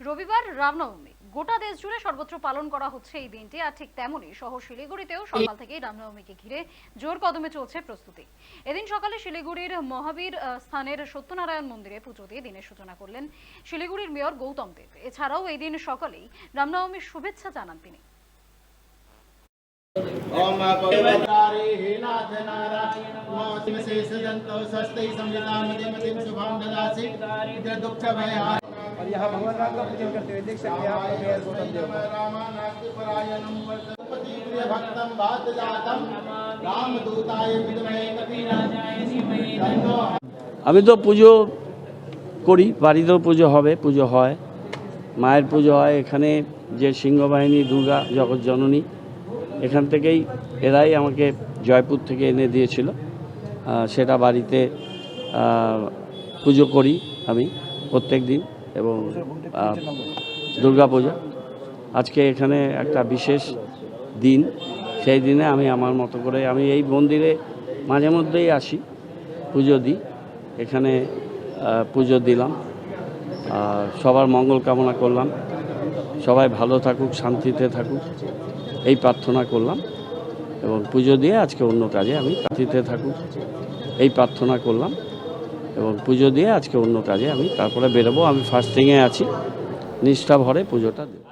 রবিবার রামনবমী গোটা দেশ জুড়ে সর্বত্র পালন করা হচ্ছে এই দিনটি। আর ঠিক তেমনই শহর শিলিগুড়িতেও সকাল থেকেই রামনবমীকে ঘিরে জোর কদমে চলছে প্রস্তুতি। এদিন সকালে শিলিগুড়ির মহাবীর স্থানের সত্যনারায়ণ মন্দিরে পুজো দিয়ে দিনের সূচনা করলেন শিলিগুড়ির মেয়র গৌতম দেব। এছাড়াও এই দিন সকালেই রামনবমীর শুভেচ্ছা জানান তিনি। और यहाँ भगवान राम का पूजन करते हुए देख सकते हैं आप मेयर गौतम देव আমি তো পুজো করি, বাড়িতেও পুজো হবে, পুজো হয়, মায়ের পুজো হয়। এখানে যে সিংহবাহিনী দুর্গা জগৎ জননী, এখান থেকেই এরাই আমাকে জয়পুর থেকে এনে দিয়েছিল, সেটা বাড়িতে পুজো করি আমি প্রত্যেক দিন। এবং দুর্গা পূজা আজকে এখানে একটা বিশেষ দিন, সেই দিনে আমি আমার মতো করে আমি এই মন্দিরে মাঝে মধ্যেই আসি, পুজো দিই। এখানে পুজো দিলাম, সবার মঙ্গল কামনা করলাম, সবাই ভালো থাকুক, শান্তিতে থাকুক, এই প্রার্থনা করলাম। এবং পুজো দিয়ে আজকে অন্য কাজে আমি শান্তিতে থাকুক, এই প্রার্থনা করলাম। এবং পুজো দিয়ে আজকে অন্য কাজে আমি তারপরে বেরোবো। আমি ফাস্টিংয়ে আছি, নিষ্ঠা ভরে পুজোটা দেব।